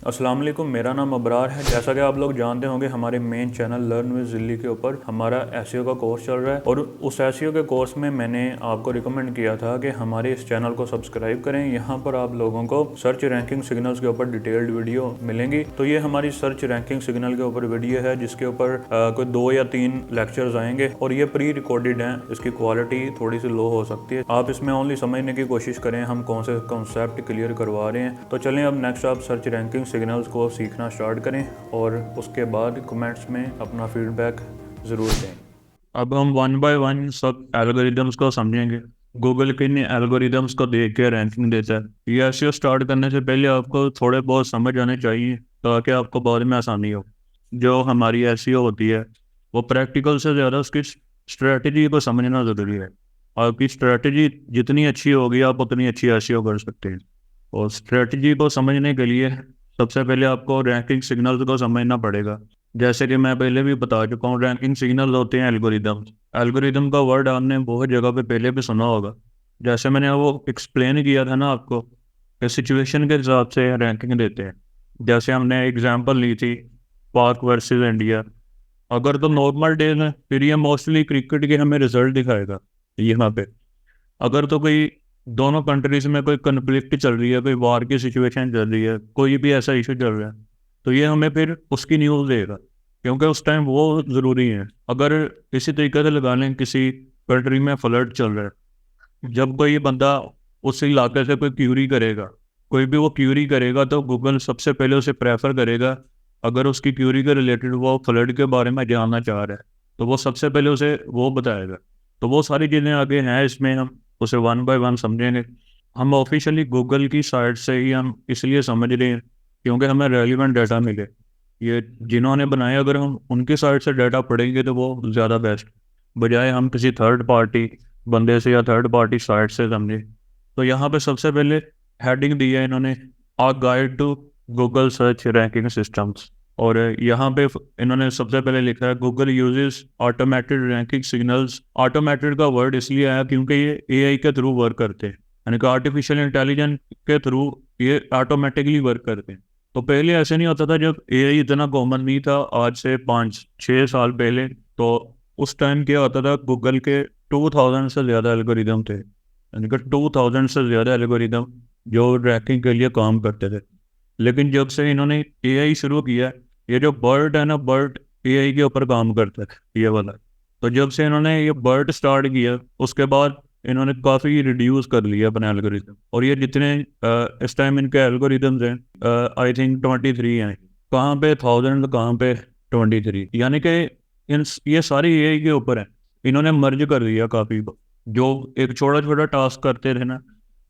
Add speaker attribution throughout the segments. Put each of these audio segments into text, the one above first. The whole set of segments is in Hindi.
Speaker 1: अस्सलाम वालेकुम, मेरा नाम अबरार है। जैसा कि आप लोग जानते होंगे, हमारे मेन चैनल लर्न विद ज़िल्ली के ऊपर हमारा एसईओ का कोर्स चल रहा है और उस एसईओ के कोर्स में मैंने आपको रिकमेंड किया था कि हमारे इस चैनल को सब्सक्राइब करें। यहाँ पर आप लोगों को सर्च रैंकिंग सिग्नल्स के ऊपर डिटेल्ड वीडियो मिलेंगी। तो ये हमारी सर्च रैंकिंग सिग्नल के ऊपर वीडियो है, जिसके ऊपर कोई 2 या 3 लेक्चर्स आएंगे और ये प्री रिकॉर्डेड हैं। इसकी क्वालिटी थोड़ी सी लो हो सकती है, आप इसमें ओनली समझने की कोशिश करें हम कौन से कॉन्सेप्ट क्लियर करवा रहे हैं। तो चलें, अब नेक्स्ट आप सर्च रैंकिंग सिग्नल्स को सीखना स्टार्ट करें और उसके बाद कमेंट्स में अपना फीडबैक ज़रूर दें। अब हम वन बाय वन सब एल्गोरिदम्स को समझेंगे। गूगल किन एल्गोरिदम्स को देख के रैंकिंग देता है। ये एसईओ स्टार्ट करने से पहले आपको थोड़े बहुत समझ आने चाहिए ताकि आपको बाद में आसानी हो। जो हमारी एसईओ होती है वो प्रैक्टिकल से ज़्यादा उसकी स्ट्रेटजी को समझना ज़रूरी है। आपकी स्ट्रेटजी जितनी अच्छी होगी आप उतनी अच्छी एसईओ कर सकते हैं। और स्ट्रेटजी को समझने के लिए सबसे पहले आपको रैंकिंग सिग्नल्स को समझना पड़ेगा। जैसे कि मैं पहले भी बता चुका हूँ, रैंकिंग सिग्नल्स होते हैं एल्गोरिदम। एल्गोरिदम का वर्ड आपने बहुत जगह पे पहले भी सुना होगा। जैसे मैंने वो एक्सप्लेन किया था ना आपको कि सिचुएशन के हिसाब से रैंकिंग देते हैं। जैसे हमने एग्जांपल ली थी पाक वर्सेस इंडिया। अगर तो नॉर्मल डेज में फिर ये मोस्टली क्रिकेट के हमें रिजल्ट दिखाएगा यहाँ पे। अगर तो कोई दोनों कंट्रीज में कोई कन्फ्लिक्ट चल रही है, कोई वार की सिचुएशन चल रही है, कोई भी ऐसा इशू चल रहा है, तो ये हमें फिर उसकी न्यूज़ देगा क्योंकि उस टाइम वो ज़रूरी है। अगर इसी तरीके से लगा लें किसी कंट्री में फ्लड चल रहा है, जब कोई बंदा उस इलाके से कोई क्यूरी करेगा, कोई भी वो क्यूरी करेगा, तो गूगल सबसे पहले उसे प्रेफर करेगा। अगर उसकी क्यूरी के रिलेटेड वो फ्लड के बारे में जानना चाह रहा है तो वो सबसे पहले उसे वो बताएगा। तो वो सारी चीज़ें आगे हैं, इसमें हम उसे वन बाय वन समझेंगे। हम ऑफिशियली गूगल की साइट से ही हम इसलिए समझ रहे हैं क्योंकि हमें रेलिवेंट डाटा मिले। ये जिन्होंने बनाए, अगर हम उनकी साइट से डाटा पढ़ेंगे तो वो ज़्यादा बेस्ट, बजाय हम किसी थर्ड पार्टी बंदे से या थर्ड पार्टी साइट से समझे। तो यहाँ पे सबसे पहले हेडिंग दी है इन्होंने, a guide to Google search ranking systems. और यहाँ पे इन्होंने सबसे पहले लिखा है Google uses automated ranking signals. Automated का वर्ड इसलिए आया क्योंकि ये एआई के थ्रू वर्क करते हैं, यानी कि आर्टिफिशियल इंटेलिजेंस के थ्रू ये ऑटोमेटिकली वर्क करते हैं। तो पहले ऐसे नहीं होता था, जब एआई इतना कॉमन नहीं था, आज से 5-6 साल पहले। तो उस टाइम क्या होता था, गूगल के 2000 से ज़्यादा एल्गोरिदम थे, यानी कि 2000 से ज़्यादा एल्गोरिदम जो रैंकिंग के लिए काम करते थे। लेकिन जब से इन्होंने एआई शुरू किया, ये जो बर्ड है ना, बर्ड एआई के ऊपर काम करता है ये वाला। तो जब से इन्होंने ये बर्ड स्टार्ट किया उसके बाद इन्होंने काफ़ी रिड्यूस कर लिया अपने एल्गोरिदम। और ये जितने इस टाइम इनके एल्गोरिदम्स हैं, आई थिंक 23 हैं। कहाँ पे 1000, कहाँ पे 23, यानी कि इन ये सारी एआई के ऊपर है। इन्होंने मर्ज कर दिया काफ़ी। जो एक छोटा छोटा टास्क करते थे ना,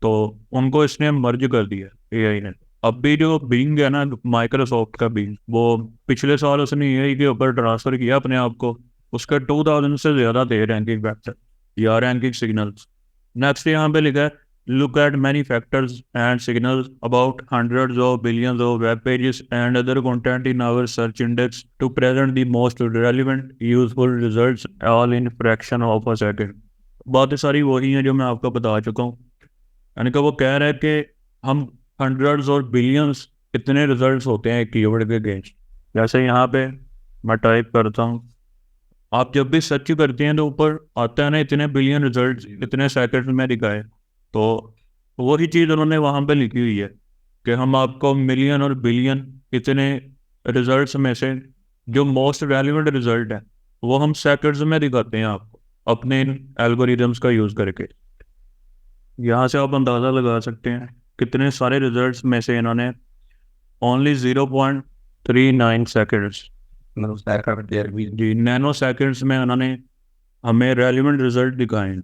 Speaker 1: तो उनको इसने मर्ज कर दिया एआई ने। अब भी जो बिंग है ना, माइक्रोसॉफ्ट का बिंग, वो पिछले साल उसने एआई के ऊपर ट्रांसफर किया अपने आप को। उसके 2000 से ज्यादा थे रैंकिंग फैक्टर या रैंकिंग सिग्नल्स। नेक्स्ट यहाँ पे लिखा है look at many factors and signals about hundreds of billions of web pages and other content in our search index to present the most relevant useful results all in fraction of a second. बातें सारी वही हैं जो मैं आपको बता चुका हूँ। यानी कि वो कह रहा है कि हम हंड्रेड्स और बिलियंस इतने रिजल्ट्स होते हैं एक कीवर्ड के अगेंस्ट। जैसे यहाँ पे मैं टाइप करता हूँ, आप जब भी सर्च करते हैं तो ऊपर आता है ना इतने बिलियन रिजल्ट्स इतने सेकंड में दिखाए। तो वही चीज़ उन्होंने वहाँ पे लिखी हुई है कि हम आपको मिलियन और बिलियन इतने रिजल्ट्स में से जो मोस्ट रेलिवेंट रिजल्ट है वो हम सेकंड्स में दिखाते हैं आपको अपने एल्गोरिदम्स का यूज़ करके। यहाँ से आप अंदाज़ा लगा सकते हैं कितने सारे रिजल्ट्स में से इन्होंने ओनली 0.39 सेकेंड्स जी नैनो सेकेंड्स में उन्होंने हमें रेलिवेंट रिजल्ट दिखाए।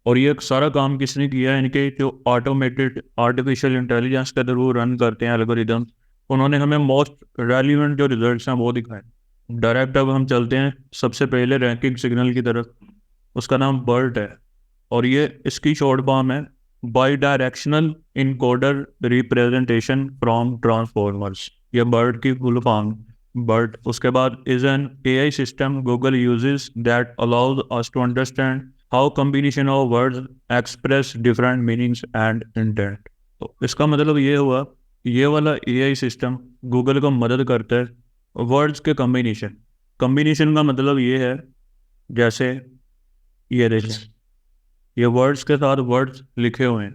Speaker 1: और ये सारा काम किसने किया है, इनके जो ऑटोमेटेड आर्टिफिशियल इंटेलिजेंस के थ्रू रन करते हैं एल्गोरिदम, उन्होंने हमें मोस्ट रेलिवेंट जो रिजल्ट्स हैं वो दिखाए। डायरेक्ट अब हम चलते हैं सबसे पहले रैंकिंग सिग्नल की तरफ। उसका नाम बर्ट है और ये इसकी शॉर्ट फॉर्म है bi directional encoder representation from transformers. ये बर्ट की फुल फॉर्म बर्ट। उसके बाद is an AI system Google uses that allows us to understand how combination of words express different meanings and intent. तो इसका मतलब ये हुआ ये वाला एआई सिस्टम गूगल को मदद करता है वर्ड्स के कम्बिनेशन का मतलब ये है, जैसे ये देखें, ये वर्ड्स के साथ वर्ड्स लिखे हुए हैं।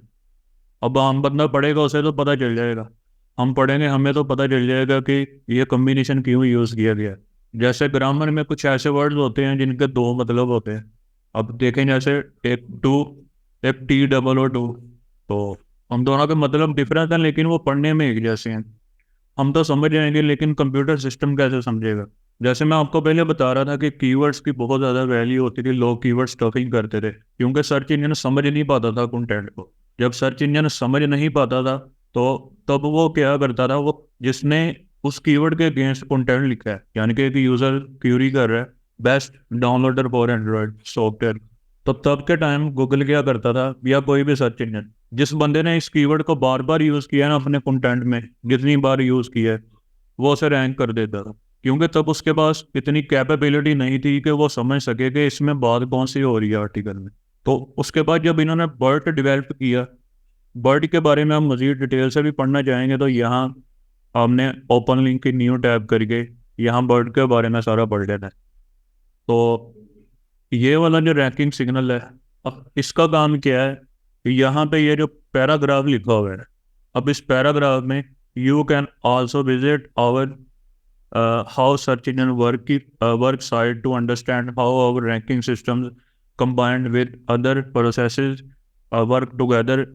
Speaker 1: अब आम बंदा पढ़ेगा उसे तो पता चल जाएगा, हम पढ़ेंगे हमें तो पता चल जाएगा कि ये कम्बिनेशन क्यों यूज़ किया गया है। जैसे ग्रामर में कुछ ऐसे वर्ड्स होते हैं जिनके दो मतलब होते हैं। अब देखें जैसे एक टू, एक टी डबल ओ टू, तो हम दोनों के मतलब डिफरेंस हैं लेकिन वो पढ़ने में एक जैसे हैं। हम तो समझ जाएंगे लेकिन कंप्यूटर सिस्टम कैसे समझेगा। जैसे मैं आपको पहले बता रहा था कि कीवर्ड्स की बहुत ज़्यादा वैल्यू होती थी, लोग कीवर्ड स्टफिंग करते थे क्योंकि सर्च इंजन समझ नहीं पाता था कंटेंट को। जब सर्च इंजन समझ नहीं पाता था तो तब वो क्या करता था, वो जिसने उस कीवर्ड के अगेंस्ट कंटेंट लिखा है, यानी कि एक यूज़र क्यूरी कर रहा है best downloader for Android software, तो तब के टाइम गूगल क्या करता था या कोई भी सर्च इंजन, जिस बंदे ने इस कीवर्ड को बार बार यूज़ किया ना अपने कंटेंट में, जितनी बार यूज़ किया है वो उसे रैंक कर देता था। क्योंकि तब उसके पास इतनी कैपेबिलिटी नहीं थी कि वो समझ सके कि इसमें बात कौन सी हो रही है आर्टिकल में। तो उसके बाद जब इन्होंने बर्ट डेवलप किया, बर्ट के बारे में हम मज़ीद डिटेल से भी पढ़ना चाहेंगे तो यहाँ हमने ओपन लिंक की न्यू टैब करके यहाँ बर्ट के बारे में सारा पढ़ लेना है। तो ये वाला जो रैंकिंग सिग्नल है, अब इसका काम क्या है, यहाँ पे ये जो पैराग्राफ लिखा हुआ है, अब इस पैराग्राफ में you can also visit our how search engine work site to understand how our ranking systems combined with other processes work together.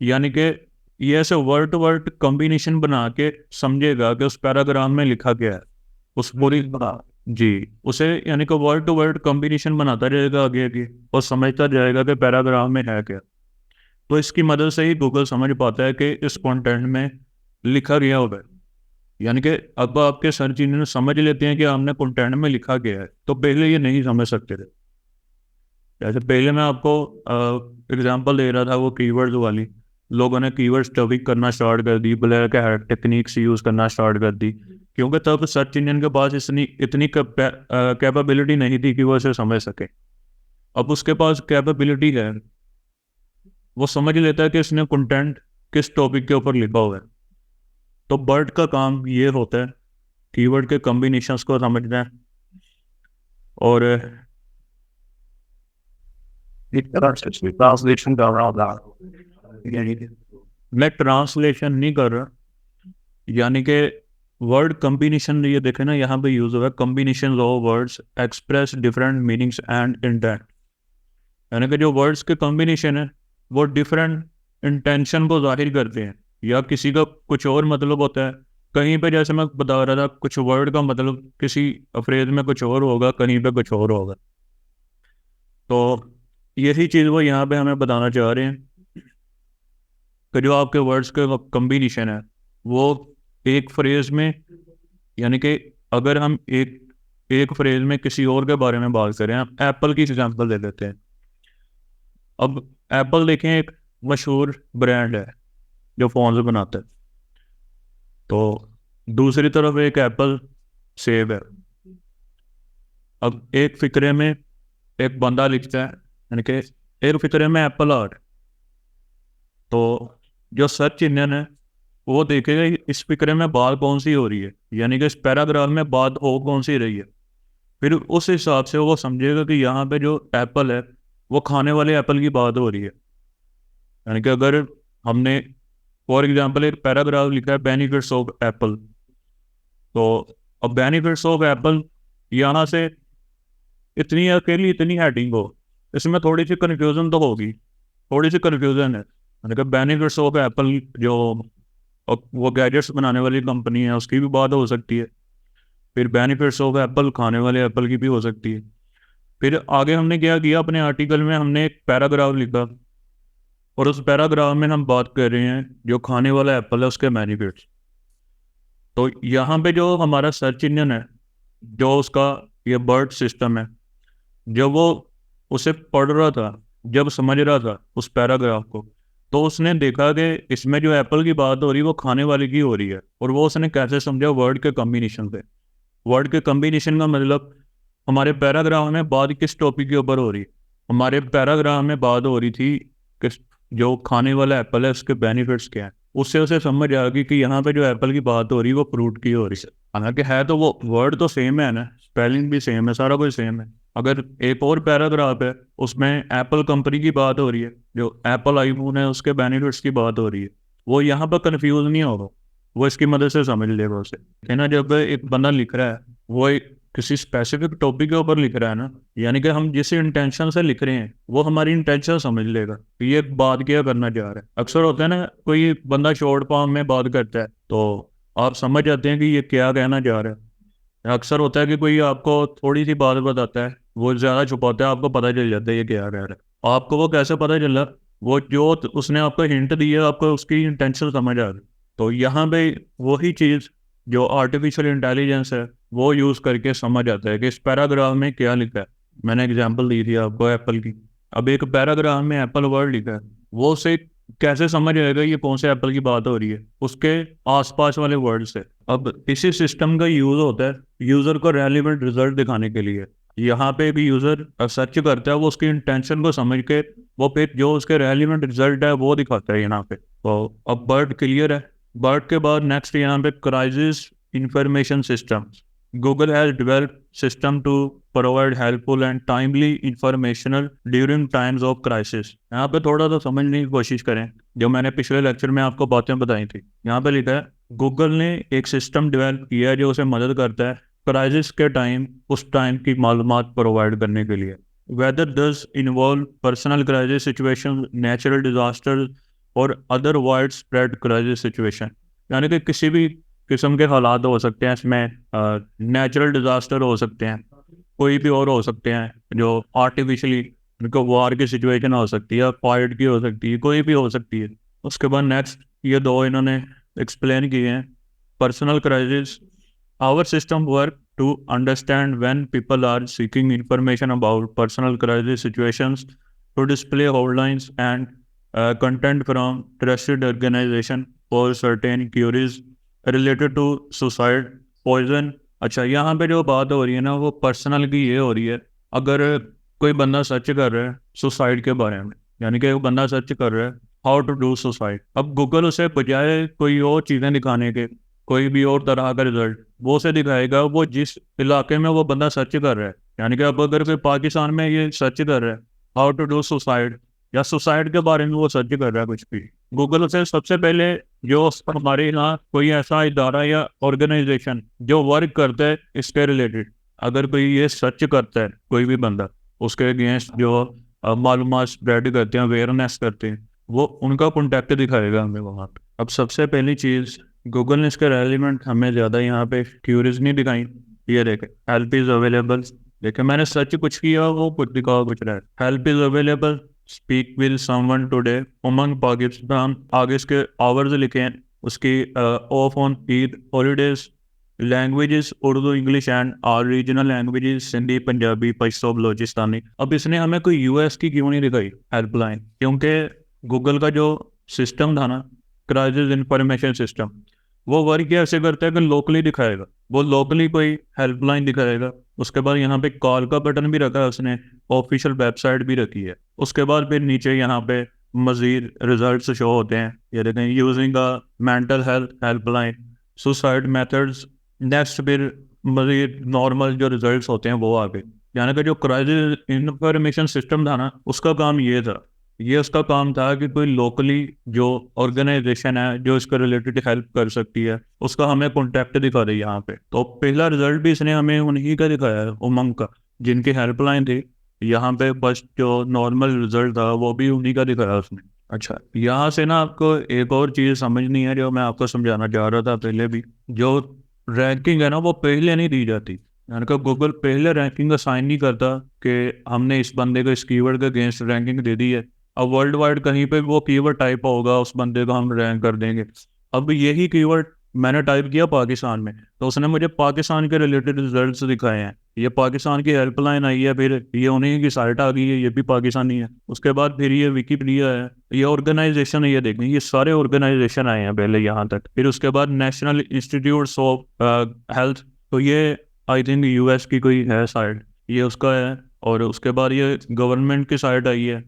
Speaker 1: यानी कि ये ऐसे वर्ड टू वर्ड कॉम्बिनेशन बना के समझेगा कि उस पैराग्राफ में लिखा क्या है, उस पूरी जी उसे, यानी कि वर्ड टू वर्ड कॉम्बिनेशन बनाता जाएगा आगे आगे और समझता जाएगा कि पैराग्राफ में है क्या। तो इसकी मदद से ही गूगल समझ पाता है कि इस कंटेंट में लिखा गया होगा। यानी कि अब आपके सर्च इंजन समझ लेते हैं कि हमने कंटेंट में लिखा गया है, तो पहले ये नहीं समझ सकते थे। जैसे पहले मैं आपको एग्जांपल दे रहा था वो कीवर्ड्स वाली, लोगों ने कीवर्ड स्टफिंग करना स्टार्ट कर दी, ब्लैक हैट टेक्निक्स यूज़ करना स्टार्ट कर दी, क्योंकि तब सर्च इंजन के पास इतनी कैपेबिलिटी नहीं थी कि वो इसे समझ सके। अब उसके पास कैपेबिलिटी है, वो समझ लेता है कि इसने कंटेंट किस टॉपिक के ऊपर लिखा हुआ है। तो बर्ट का काम ये होता है कीवर्ड के कॉम्बिनेशंस को समझना है। और ट्रांसलेशन कर रहा हूँ, मैं ट्रांसलेशन नहीं कर रहा, यानी कि वर्ड कॉम्बिनेशन ये देखे ना यहाँ पे यूज हुआ है, combination of words express different meanings and intent. यानी कि जो वर्ड्स के कॉम्बिनेशन है वो डिफरेंट इंटेंशन को जाहिर करते हैं, या किसी का कुछ और मतलब होता है। कहीं पे जैसे मैं बता रहा था कुछ वर्ड का मतलब किसी फ्रेज में कुछ और होगा, कहीं पे कुछ और होगा। तो यही चीज़ वो यहाँ पे हमें बताना चाह रहे हैं कि जो आपके वर्ड्स के कॉम्बिनेशन है वो एक फ्रेज में, यानी कि अगर हम एक फ्रेज में किसी और के बारे में बात करें, हम एप्पल की एग्जांपल दे देते हैं। अब एप्पल देखें एक मशहूर ब्रांड है जो फ़ोन बनाता है, तो दूसरी तरफ एक एप्पल सेब है। अब एक फिक्रे में एक बंदा लिखता है, यानी कि एक फिक्रे में एप्पल आर्ट, तो जो सर्च इंजन है वो देखेगा इस फिक्रे में बात कौन सी हो रही है, यानी कि इस पैराग्राफ में बात हो कौन सी रही है। फिर उस हिसाब से वो समझेगा कि यहाँ पे जो एप्पल है वो खाने वाले एप्पल की बात हो रही है। यानी कि अगर हमने फॉर एग्जांपल एक पैराग्राफ लिखा है बेनिफिट्स ऑफ एप्पल, तो अब बेनिफिट्स ऑफ एप्पल यहाँ से इतनी अकेली इतनी हेडिंग हो, इसमें थोड़ी सी कन्फ्यूज़न तो होगी, थोड़ी सी कन्फ्यूज़न है। यानी कि बेनिफिट्स ऑफ एप्पल जो वो गैजेट्स बनाने वाली कंपनी है उसकी भी बात हो सकती है, फिर बेनिफिट्स ऑफ एप्पल खाने वाले एप्पल की भी हो सकती है। फिर आगे हमने क्या किया, अपने आर्टिकल में हमने एक पैराग्राफ लिखा और उस पैराग्राफ में हम बात कर रहे हैं जो खाने वाला एप्पल है उसके बेनिफिट्स। तो यहाँ पे जो हमारा सर्च इंजन है, जो उसका ये बर्ड सिस्टम है, जब वो उसे पढ़ रहा था, जब समझ रहा था उस पैराग्राफ को, तो उसने देखा कि इसमें जो एप्पल की बात हो रही है वो खाने वाले की हो रही है। और वो उसने कैसे समझा, वर्ड के कॉम्बिनेशन पे। वर्ड के कॉम्बिनेशन का मतलब हमारे पैराग्राफ में बात किस टॉपिक के ऊपर हो रही है। हमारे पैराग्राफ में बात हो रही थी कि जो खाने वाला एप्पल है उसके बेनिफिट्स क्या हैं। उससे उसे समझ आ गई कि यहाँ पे जो एप्पल की बात हो रही है वो फ्रूट की हो रही है। हालांकि है तो वो वर्ड तो सेम है ना, स्पेलिंग भी सेम है, सारा कुछ सेम है। अगर एक और पैराग्राफ है उसमें एप्पल कंपनी की बात हो रही है, जो एप्पल आईफोन है उसके बेनिफिट्स की बात हो रही है, वो यहाँ पर कंफ्यूज नहीं होगा, वो इसकी मदद से समझ लेगा उसे। है ना, जब एक बंदा लिख रहा है वो एक किसी स्पेसिफिक टॉपिक के ऊपर लिख रहा है ना, यानी कि हम जिस इंटेंशन से लिख रहे हैं वो हमारी इंटेंशन समझ लेगा कि ये बात क्या करना चाह रहा है। अक्सर होता है ना, कोई बंदा शॉर्ट फॉर्म में बात करता है तो आप समझ जाते हैं कि ये क्या कहना चाह रहा है। अक्सर होता है कि कोई आपको थोड़ी सी बात बताता है, वो ज्यादा छुपाता है, आपको पता चल जाता है ये क्या कह रहा है। आपको वो कैसे पता चला? वो जो उसने आपको हिंट दिया, आपको उसकी इंटेंशन समझ आ गई। तो यहाँ पे वही चीज जो आर्टिफिशियल इंटेलिजेंस है वो यूज करके समझ आता है कि इस पैराग्राफ में क्या लिखा है। मैंने एग्जांपल दी थी आपको एप्पल की। अब एक पैराग्राफ में एप्पल वर्ड लिखा है, वो उसे कैसे समझ आएगा ये कौन से एप्पल की बात हो रही है? उसके आसपास वाले वर्ड से। अब इसी सिस्टम का यूज होता है यूजर को रेलिवेंट रिजल्ट दिखाने के लिए। यहाँ पे भी यूजर सर्च करता है, वो उसकी इंटेंशन को समझ के वो फिर जो उसके रेलिवेंट रिजल्ट है वो दिखाता है यहाँ पे। तो अब वर्ड क्लियर है। वर्ड के बाद नेक्स्ट यहाँ पे crisis information system. Google has developed system to provide helpful and timely informational during times of crisis. यहाँ पे थोड़ा सा समझने की कोशिश करें जो मैंने पिछले लेक्चर में आपको बातें बताई थी। यहाँ पे लिखा है गूगल ने एक सिस्टम डेवलप किया है जो उसे मदद करता है क्राइसिस के टाइम उस टाइम की मालूमात प्रोवाइड करने के लिए। Whether does involve personal crisis situation, natural disaster और other widespread crisis situation. यानी कि किसी भी किस्म के हालात हो सकते हैं इसमें, नेचुरल डिजास्टर हो सकते हैं, कोई भी और हो सकते हैं जो आर्टिफिशियली, उनको वार की सिचुएशन हो सकती है, फाइट की हो सकती है, कोई भी हो सकती है। उसके बाद नेक्स्ट ये दो इन्होंने एक्सप्लेन किए हैं। Personal crisis, our system work to understand when people are seeking information about personal crisis situations to display headlines and content from trusted organization for certain queries related to suicide, poison। अच्छा, यहाँ पे जो बात हो रही है ना वो पर्सनल की ये हो रही है। अगर कोई बंदा सर्च कर रहा है सुसाइड के बारे में, यानी कि वो बंदा सर्च कर रहा है हाउ टू डू सुसाइड, अब गूगल उसे बजाय कोई और चीज़ें दिखाने के, कोई भी और तरह का रिजल्ट वो से दिखाएगा वो जिस इलाके में वो बंदा सर्च कर रहा है। यानी कि अब अगर कोई पाकिस्तान में ये सर्च कर रहा है हाउ टू डू सुसाइड या सुसाइड के बारे में वो सर्च कर रहा है कुछ भी, गूगल उसे सबसे पहले जो हमारे यहाँ कोई ऐसा इदारा या ऑर्गेनाइजेशन जो वर्क करता है इसके रिलेटेड, अगर कोई ये सर्च करता है कोई भी बंदा, उसके अगेंस्ट जो मालूमात स्प्रेड करते हैं, अवेयरनेस करते हैं, वो उनका कॉन्टैक्ट दिखाएगा हमें वहाँ पे। अब सबसे पहली चीज़ गूगल ने इसके रेलिवेंट हमें ज़्यादा यहाँ पे क्यूरीज नहीं दिखाई। ये देखे हेल्प इज़ अवेलेबल, देखे मैंने सर्च कुछ किया वो कुछ दिखा कुछ रहा है। Help is available, speak with someone today, Umang Pakistan, आगे इसके आवर्स लिखे हैं, उसकी off on Eid, holidays, languages Urdu, English and are regional languages Sindhi, Punjabi, Pashto, Balochistani. अब इसने हमें कोई यूएस की क्यों नहीं दिखाई हेल्पलाइन? क्योंकि गूगल का जो सिस्टम था ना, क्राइसिस इंफॉर्मेशन सिस्टम, वो वर्क ऐसे करता है कि लोकली दिखाएगा, वो लोकली कोई हेल्पलाइन दिखाएगा। उसके बाद यहाँ पे कॉल का बटन भी रखा है उसने, ऑफिशियल वेबसाइट भी रखी है। उसके बाद फिर नीचे यहाँ पे मजीद रिजल्ट्स शो होते हैं, ये देखें using a mental health helpline, suicide methods. Next फिर मजीद नॉर्मल जो रिजल्ट्स होते हैं वो आ गए। यानी कि जो क्राइसिस इंफॉर्मेशन सिस्टम था ना उसका काम ये था, ये उसका काम था कि कोई लोकली जो ऑर्गेनाइजेशन है जो इसके रिलेटेड हेल्प कर सकती है उसका हमें कॉन्टैक्ट दिखा दे यहाँ पे। तो पहला रिजल्ट भी इसने हमें उन्हीं का दिखाया है, उमंग का, जिनकी हेल्पलाइन थी। यहाँ पे बस जो नॉर्मल रिजल्ट था वो भी उन्हीं का दिखाया उसने। अच्छा, यहाँ से ना आपको एक और चीज़ समझनी है जो मैं आपको समझाना चाह रहा था पहले भी। जो रैंकिंग है ना वो पहले नहीं दी जाती, यानी कि गूगल पहले रैंकिंग असाइन नहीं करता कि हमने इस बंदे को इस कीवर्ड के अगेंस्ट रैंकिंग दे दी है, अब वर्ल्ड वाइड कहीं पे वो कीवर्ड टाइप होगा उस बंदे को हम रैंक कर देंगे। अब यही कीवर्ड मैंने टाइप किया पाकिस्तान में तो उसने मुझे पाकिस्तान के रिलेटेड रिजल्ट्स दिखाए हैं। ये पाकिस्तान की हेल्पलाइन आई है, फिर ये उन्हीं की साइट आ गई है, ये भी पाकिस्तानी है। उसके बाद फिर ये विकीपीडिया है, ये ऑर्गेनाइजेशन है, ये देखें ये सारे ऑर्गेनाइजेशन आए हैं पहले यहाँ तक। फिर उसके बाद नेशनल इंस्टीट्यूट ऑफ हेल्थ, तो ये आई थिंक यूएस की कोई है साइट, ये उसका है। और उसके बाद ये गवर्नमेंट की साइट आई है,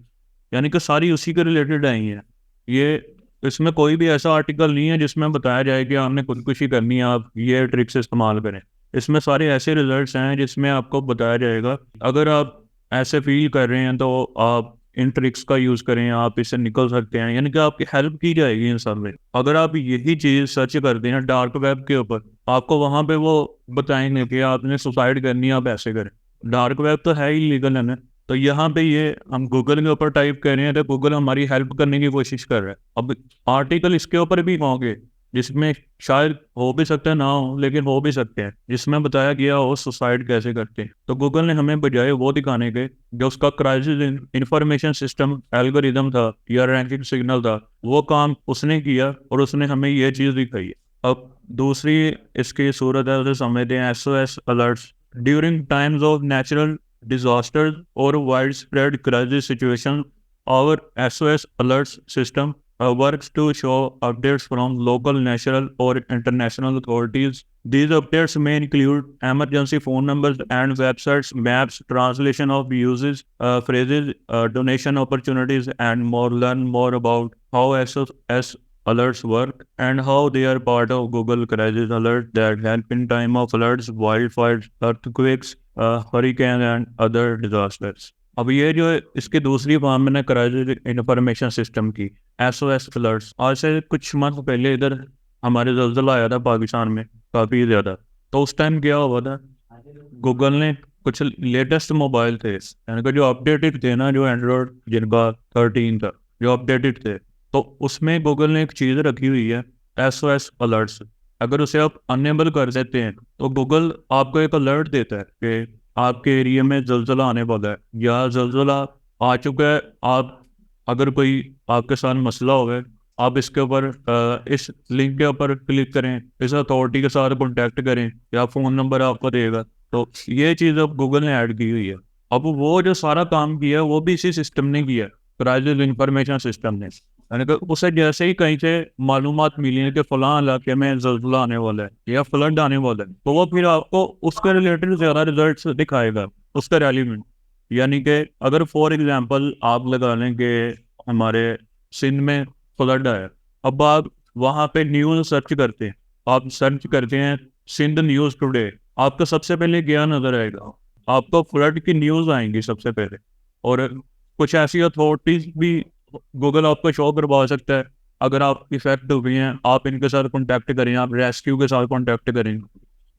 Speaker 1: यानी कि सारी उसी के रिलेटेड आई हैं। ये इसमें कोई भी ऐसा आर्टिकल नहीं है जिसमें बताया जाए कि आपने खुदकुशी करनी है, आप ये ट्रिक्स इस्तेमाल करें। इसमें सारे ऐसे रिजल्ट्स हैं जिसमें आपको बताया जाएगा अगर आप ऐसे फील कर रहे हैं तो आप इन ट्रिक्स का यूज़ करें, आप इससे निकल सकते हैं, यानी कि आपकी हेल्प की जाएगी इन सब में। अगर आप यही चीज़ सर्च करते हैं डार्क वेब के ऊपर, आपको वहाँ पे वो बताएंगे कि आपने सुसाइड करनी है, आप ऐसे करें। डार्क वेब तो है ही लीगल है ना। तो यहाँ पे ये हम गूगल के ऊपर टाइप कर रहे हैं तो गूगल हमारी हेल्प करने की कोशिश कर रहा है। अब आर्टिकल इसके ऊपर भी होंगे जिसमें शायद हो भी सकता है ना हो, लेकिन हो भी सकते हैं जिसमें बताया गया हो सुसाइड कैसे करते हैं। तो गूगल ने हमें बजाय वो दिखाने के जो उसका क्राइसिस इंफॉर्मेशन सिस्टम एल्गोरिदम था या रैंकिंग सिग्नल था, वो काम उसने किया और उसने हमें ये चीज़ दिखाई है। अब दूसरी इसकी सूरत है, उसे समझते हैं SOS alerts. During times of natural disasters or widespread crisis situations, our SOS alerts system works to show updates from local, national, or international authorities. These updates may include emergency phone numbers and websites, maps, translation of uses, phrases, donation opportunities, and more. Learn more about how SOS alerts work and how they are part of Google Crisis Alert that help in time of alerts, wildfires, earthquakes, hurricane and other disasters. अब ये जो इसकी दूसरी फॉर्म मैंने क्राइसिस इंफॉर्मेशन सिस्टम की SOS अलर्ट्स, आज से कुछ मंथ पहले इधर हमारे ज़लज़ला आया था पाकिस्तान में काफ़ी ज़्यादा। तो उस टाइम क्या हुआ था, गूगल ने कुछ लेटेस्ट मोबाइल थे यानी कि जो अपडेटेड थे ना, जो एंड्रॉयड जिनका 13 था, जो अपडेटेड थे, तो उसमें गूगल ने एक चीज़ रखी हुई है SOS अलर्ट्स। अगर उसे आप अनेबल कर देते हैं तो गूगल आपको एक अलर्ट देता है कि आपके एरिया में ज़लज़ला आने वाला है या ज़लज़ला आ चुका है। आप अगर कोई आपके साथ मसला हो गया, आप इसके ऊपर इस लिंक के ऊपर क्लिक करें, इस अथॉरिटी के साथ कॉन्टैक्ट करें या फ़ोन नंबर आपको देगा। तो ये चीज़ अब गूगल ने ऐड की हुई है। अब वो जो सारा काम किया है वो भी इसी सिस्टम ने किया, क्राइसिस इंफॉर्मेशन सिस्टम ने। यानी कि उसे जैसे ही कहीं से मालूमात मिली है कि फलां इलाके में ज़लज़ला आने वाला है या फ्लड आने वाला है, तो वो फिर आपको उसके रिलेटेड ज़्यादा रिजल्ट्स दिखाएगा, उसका रेलिवेंट। यानी कि अगर फॉर एग्जांपल आप लगा लें कि हमारे सिंध में फ्लड आया, अब आप वहाँ पे न्यूज़ सर्च करते हैं, आप सर्च करते हैं सिंध न्यूज़ टुडे, आपको सबसे पहले क्या नज़र आएगा, आपको फ्लड की न्यूज़ आएंगी सबसे पहले। और कुछ ऐसी अथॉरिटीज़ भी गूगल आपको शो करवा सकता है। अगर आप इफेक्ट हुए हैं, आप इनके साथ कॉन्टैक्ट करें, आप रेस्क्यू के साथ कॉन्टैक्ट करें।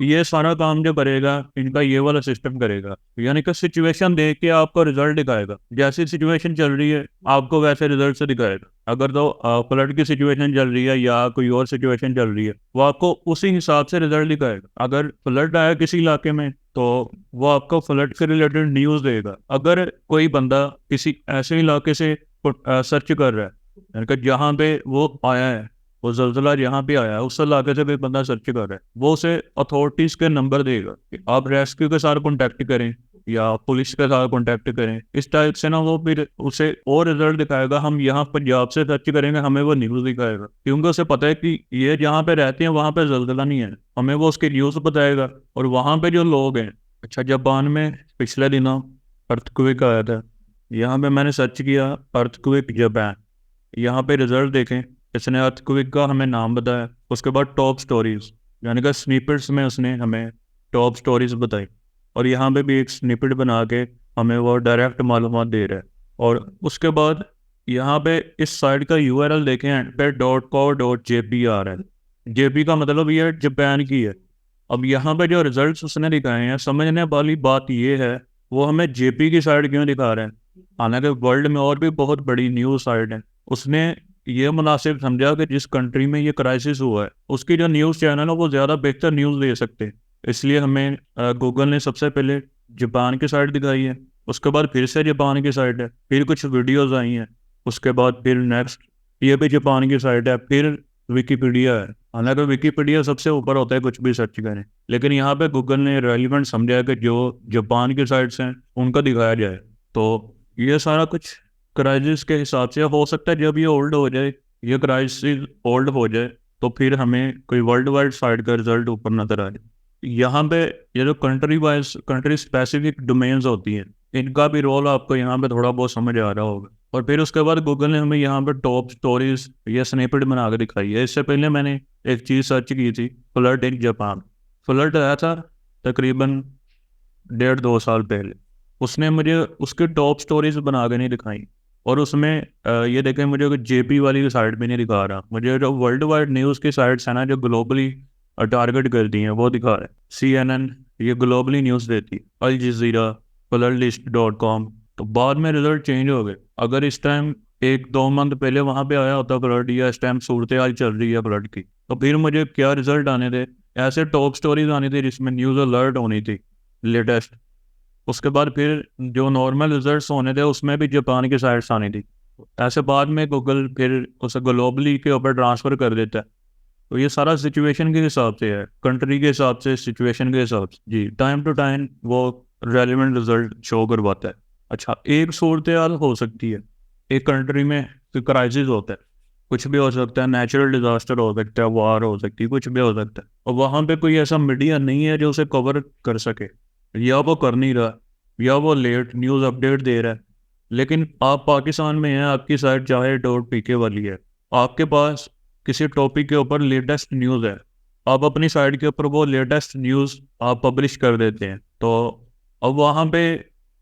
Speaker 1: ये सारा काम जो करेगा इनका ये वाला सिस्टम करेगा, यानी कि सिचुएशन देख के आपको रिजल्ट दिखाएगा। जैसी सिचुएशन चल रही है आपको वैसे रिजल्ट से दिखाएगा। अगर तो फ्लड की सिचुएशन चल रही है या कोई और सिचुएशन चल रही है, वो आपको उसी हिसाब से रिजल्ट दिखाएगा। अगर फ्लड आया किसी इलाके में तो वो आपको फ्लड से रिलेटेड न्यूज़ देगा। अगर कोई बंदा किसी ऐसे इलाके से सर्च कर रहा है, यानी कि जहाँ पे वो आया है, वो ज़लज़ला जहाँ पे आया है उस इलाके से कोई बंदा सर्च कर रहा है, वो उसे अथॉरिटीज़ के नंबर देगा कि आप रेस्क्यू के साथ कॉन्टैक्ट करें या पुलिस के साथ कॉन्टैक्ट करें। इस टाइप से ना वो फिर उसे और रिजल्ट दिखाएगा। हम यहाँ पंजाब से सर्च करेंगे, हमें वो न्यूज़ दिखाएगा, क्योंकि उसे पता है कि ये जहाँ पे रहते हैं वहाँ पे ज़लज़ला नहीं है, हमें वो उसकी न्यूज़ बताएगा। और वहाँ पे जो लोग हैं, अच्छा जापान में पिछले दिनों अर्थक्वेक आया था, यहाँ पे मैंने सर्च किया अर्थक्वेक जापान, यहाँ पे रिजल्ट देखें, इसने अर्थक्वेक का हमें नाम बताया, उसके बाद टॉप स्टोरीज यानी कि स्निपेट्स में उसने हमें टॉप स्टोरीज बताई, और यहाँ पे भी एक स्निपेट बना के हमें वो डायरेक्ट मालूमात दे रहा है। और उसके बाद यहाँ पे इस साइट का URL देखें, एंड पे .co.jp आ रहा है। JP का मतलब ये जापान की है। अब यहाँ पे जो रिजल्ट्स उसने दिखाए हैं, समझने वाली बात ये है वो हमें JP की साइड क्यों दिखा रहे हैं, हालांकि वर्ल्ड में और भी बहुत बड़ी न्यूज़ साइट है। उसने ये मुनासिब समझा कि जिस कंट्री में ये क्राइसिस हुआ है उसकी जो न्यूज़ चैनल है वो ज़्यादा बेहतर न्यूज़ दे सकते हैं, इसलिए हमें गूगल ने सबसे पहले जापान की साइट दिखाई है। उसके बाद फिर से जापान की साइट है, फिर कुछ वीडियोज़ आई हैं, उसके बाद फिर नेक्स्ट ये भी जापान की साइट है, फिर विकीपीडिया है। हालांकि विकीपीडिया सबसे ऊपर होता है कुछ भी सर्च करें, लेकिन यहाँ पे गूगल ने रेलिवेंट समझा कि जो जापान की साइट्स हैं उनका दिखाया जाए। तो ये सारा कुछ क्राइसिस के हिसाब से हो सकता है। जब ये ओल्ड हो जाए, ये क्राइसिस ओल्ड हो जाए, तो फिर हमें कोई वर्ल्ड वाइड साइट का रिजल्ट ऊपर नजर आ जाए। यहाँ पे ये जो country wise country specific domains होती हैं, इनका भी रोल आपको यहाँ पे थोड़ा बहुत समझ आ रहा होगा। और फिर उसके बाद गूगल ने हमें यहाँ पर टॉप स्टोरीज या स्निपेट बना के दिखाई है। इससे पहले मैंने एक चीज़ सर्च की थी, फ्लड इन जापान। फ्लड आया था तकरीबन 1.5-2 साल पहले। उसने मुझे उसकी टॉप स्टोरीज बना के नहीं दिखाई। और उसमें ये देखें, मुझे जेपी वाली साइट भी नहीं दिखा रहा, मुझे जो वर्ल्ड वाइड न्यूज़ की साइट्स है ना, जो ग्लोबली टारगेट करती हैं, वो दिखा रहा है। CNN ये ग्लोबली न्यूज़ देती है, अल जज़ीरा, फ्लडलिस्ट.com। तो बाद में रिजल्ट चेंज हो गए। अगर इस टाइम 1-2 मंथ पहले वहाँ पे आया होता फ्लड, या इस टाइम सूरत हाल चल रही है फ्लड की, तो फिर मुझे क्या रिजल्ट आने थे? ऐसे टॉप स्टोरीज आनी थी जिसमें न्यूज़ अलर्ट होनी थी लेटेस्ट। उसके बाद फिर जो नॉर्मल रिजल्ट्स होने थे उसमें भी जापान की साइट्स आनी थी। ऐसे बाद में गूगल फिर उसे ग्लोबली के ऊपर ट्रांसफ़र कर देता है। तो ये सारा सिचुएशन के हिसाब से है, कंट्री के हिसाब से, सिचुएशन के हिसाब से। जी, टाइम टू टाइम वो रेलिवेंट रिजल्ट शो करवाता है। अच्छा, एक सूरत हाल हो सकती है, एक कंट्री में कोई क्राइसिस होता है, कुछ भी हो सकता है, नेचुरल डिजास्टर हो सकता है, वार हो सकती है, कुछ भी हो सकता है, और वहाँ पे कोई ऐसा मीडिया नहीं है जो उसे कवर कर सके, या वो कर नहीं रहा, या वो लेट न्यूज़ अपडेट दे रहा है। लेकिन आप पाकिस्तान में हैं, आपकी साइट चाहे डॉट पीके वाली है, आपके पास किसी टॉपिक के ऊपर लेटेस्ट न्यूज़ है, आप अपनी साइट के ऊपर वो लेटेस्ट न्यूज़ आप पब्लिश कर देते हैं, तो अब वहाँ पे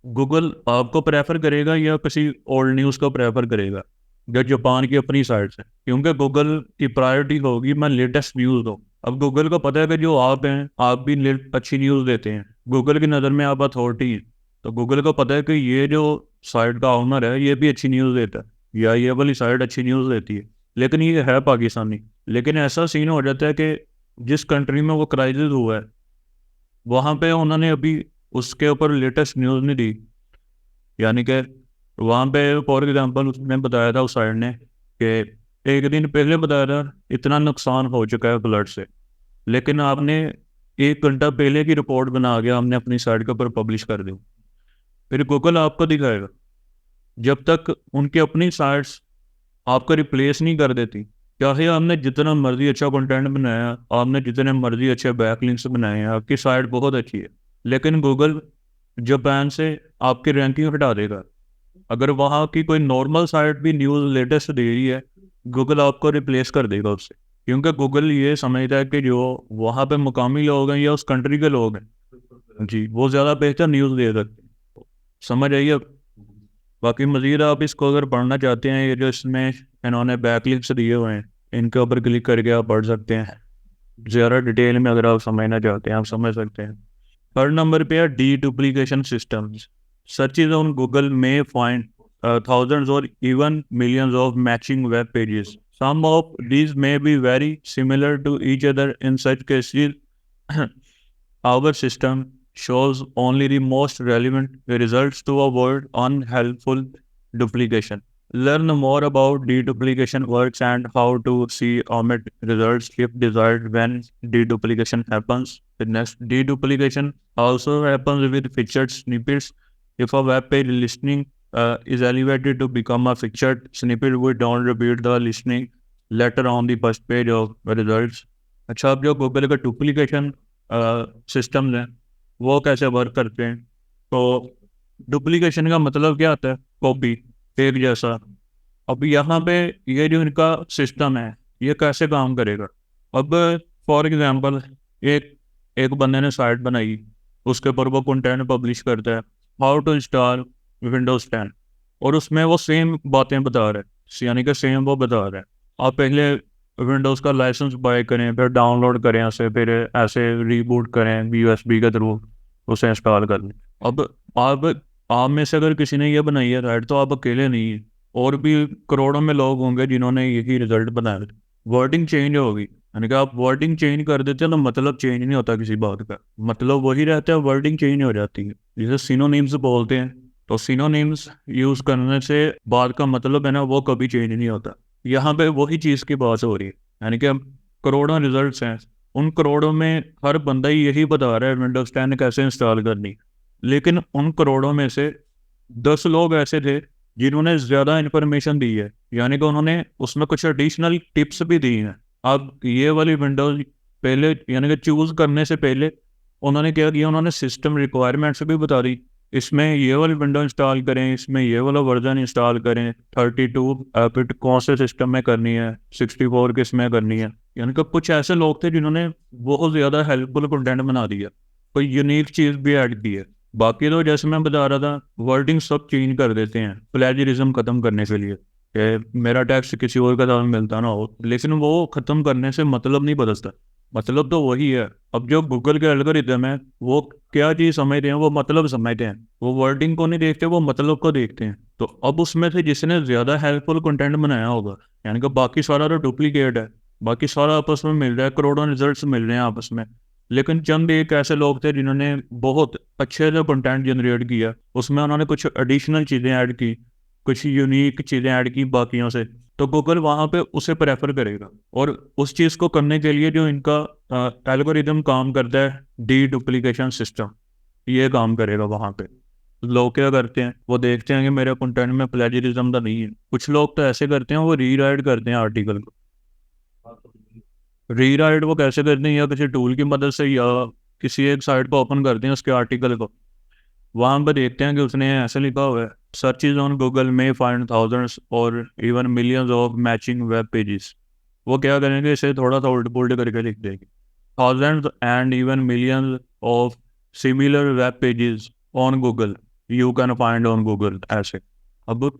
Speaker 1: गूगल आपको प्रेफर करेगा या किसी ओल्ड न्यूज़ को प्रेफर करेगा, जो जापान की अपनी साइट से? क्योंकि गूगल की प्रायोरिटी होगी मैं लेटेस्ट न्यूज़ दूँ। अब गूगल को पता है कि जो आप हैं, आप भी अच्छी न्यूज़ देते हैं, गूगल की नज़र में आप अथॉरिटी हैं, तो गूगल को पता है कि ये जो साइट का ओनर है ये भी अच्छी न्यूज़ देता है, या ये वाली साइट अच्छी न्यूज़ देती है, लेकिन ये है पाकिस्तानी। लेकिन ऐसा सीन हो जाता है कि जिस कंट्री में वो क्राइसिस हुआ है, वहाँ पे उन्होंने अभी उसके ऊपर लेटेस्ट न्यूज़ नहीं दी। यानी कि वहाँ पे फॉर एग्जांपल उसने बताया था, उस साइड ने, कि एक दिन पहले बताया था इतना नुकसान हो चुका है फ्लड से, लेकिन आपने 1 घंटा पहले की रिपोर्ट बना के हमने अपनी साइट के ऊपर पब्लिश कर दी। फिर गूगल आपको दिखाएगा। जब तक उनकी अपनी साइट्स आपको रिप्लेस नहीं कर देती, चाहे आपने जितना मर्जी अच्छा कंटेंट बनाया, आपने जितने मर्जी अच्छे बैकलिंक्स बनाए हैं, आपकी साइट बहुत अच्छी है, लेकिन गूगल जापान से आपकी रैंकिंग हटा देगा। अगर वहाँ की कोई नॉर्मल साइट भी न्यूज़ लेटेस्ट दे रही है, गूगल आपको रिप्लेस कर देगा उससे, क्योंकि गूगल ये समझता है कि जो वहाँ पे मुकामी लोग हैं या उस कंट्री के लोग हैं, जी, वो ज़्यादा बेहतर न्यूज़ दे सकते हैं। समझ आइए अब। बाकी मज़ीद आप इसको अगर पढ़ना चाहते हैं, ये जो इसमें इन्होंने बैकलिंक्स दिए हुए हैं, इनके ऊपर क्लिक करके आप पढ़ सकते हैं। ज़्यादा डिटेल में अगर आप समझना चाहते हैं, आप समझ सकते हैं। थर्ड नंबर पे है D duplication systems. Searches on Google may find thousands or even millions of matching web pages. Some of these may be very similar to each other. In such cases, our system shows only the most relevant results to avoid unhelpful duplication. Learn more about deduplication works and how to see omit results if desired when deduplication happens. The next, deduplication also happens with featured snippets. If a web page listening is elevated to become a featured snippet, we don't repeat the listening letter on the first page of the results. अच्छा, अब जो गूगल का डुप्लीकेशन सिस्टम है वो कैसे वर्क करते हैं? तो डुप्लीकेशन का मतलब क्या होता है? कॉपी, एक जैसा। अब यहाँ पे ये जो इनका सिस्टम है ये कैसे काम करेगा? अब फॉर एग्जांपल एक एक बंदे ने साइट बनाई, उसके ऊपर वो कंटेंट पब्लिश करता है, हाउ टू इंस्टॉल विंडोज 10, और उसमें वो सेम बातें बता रहा है, यानी कि सेम वो बता रहा है आप पहले विंडोज़ का लाइसेंस बाय करें, फिर डाउनलोड करें ऐसे, फिर ऐसे रीबूट करें USB के थ्रू, उसे इंस्टॉल कर लें। अब आप में से अगर किसी ने ये बनाई है साइट, तो आप अकेले नहीं हैं, और भी करोड़ों में लोग होंगे जिन्होंने यही रिजल्ट बनाया। वर्डिंग चेंज होगी, यानी कि आप वर्डिंग चेंज कर देते हैं तो मतलब चेंज नहीं होता किसी बात का, मतलब वही रहता है, वर्डिंग चेंज हो जाती है। जैसे सिनोनिम्स बोलते हैं, तो सिनोनिम्स यूज़ करने से बात का मतलब है ना, वो कभी चेंज नहीं होता। यहाँ पे वही चीज़ की बात हो रही है, यानी कि करोड़ों रिजल्ट्स हैं, उन करोड़ों में हर बंदा ही यही बता रहा है विंडोज़ 10 कैसे इंस्टॉल करनी, लेकिन उन करोड़ों में से 10 लोग ऐसे थे जिन्होंने ज़्यादा इन्फॉर्मेशन दी है, यानी कि उन्होंने उसमें कुछ एडिशनल टिप्स भी दी हैं। अब ये वाली विंडोज़ पहले, यानी कि चूज़ करने से पहले उन्होंने क्या किया, उन्होंने सिस्टम रिक्वायरमेंट्स भी बता दी इसमें ये वाली विंडो इंस्टॉल करें, इसमें ये वाला वर्जन इंस्टॉल करें, 32 बिट कौन से सिस्टम में करनी है, 64 किस में करनी है। यानी कि कुछ ऐसे लोग थे जिन्होंने बहुत ज़्यादा हेल्पफुल कंटेंट बना दिया, कोई यूनिक चीज़ भी ऐड की है। बाकी तो जैसे मैं बता रहा था, वर्डिंग सब चेंज कर देते हैं प्लेजरिज्म ख़त्म करने के लिए, कि मेरा टेक्स्ट किसी और का साथ मिलता ना हो, लेकिन वो ख़त्म करने से मतलब नहीं बदलता। मतलब तो वही है। अब जो गूगल के एल्गोरिथम है, वो क्या चीज़ समझते हैं, वो मतलब समझते हैं। वो वर्डिंग को नहीं देखते, वो मतलब को देखते हैं। तो अब उसमें से जिसने ज़्यादा हेल्पफुल कंटेंट बनाया होगा, यानी कि बाकी सारा तो डुप्लीकेट है, बाकी सारा आपस में मिल रहा है, करोड़ों रिजल्ट्स मिल रहे हैं आपस में, लेकिन चंद एक ऐसे लोग थे जिन्होंने बहुत अच्छे से कंटेंट जनरेट किया, उसमें उन्होंने कुछ एडिशनल चीज़ें ऐड की, कुछ यूनिक चीज़ें ऐड की बाकियों से, तो गूगल वहाँ पे उसे प्रेफर करेगा। और उस चीज़ को करने के लिए जो इनका एल्गोरिदम काम करता है, डी डुप्लीकेशन सिस्टम, ये काम करेगा वहाँ पे। लोग क्या करते हैं, वो देखते हैं कि मेरे कंटेंट में प्लेजरिज्म तो नहीं है। कुछ लोग तो ऐसे करते हैं, वो रीराइट करते हैं आर्टिकल को। रीराइट वो कैसे करते हैं, या किसी टूल की मदद से, या किसी एक साइट को ओपन करते हैं उसके आर्टिकल को, वहाँ पर देखते हैं कि उसने ऐसे लिखा हुआ है, सर्चेज ऑन गूगल में फाइंड थाउजेंड्स और even millions of matching web pages. वो क्या करेंगे, इसे थोड़ा सा उल्ट पुल्ट करके लिख देंगे, thousands and even millions of similar web pages on Google you can find on Google, ऐसे। अब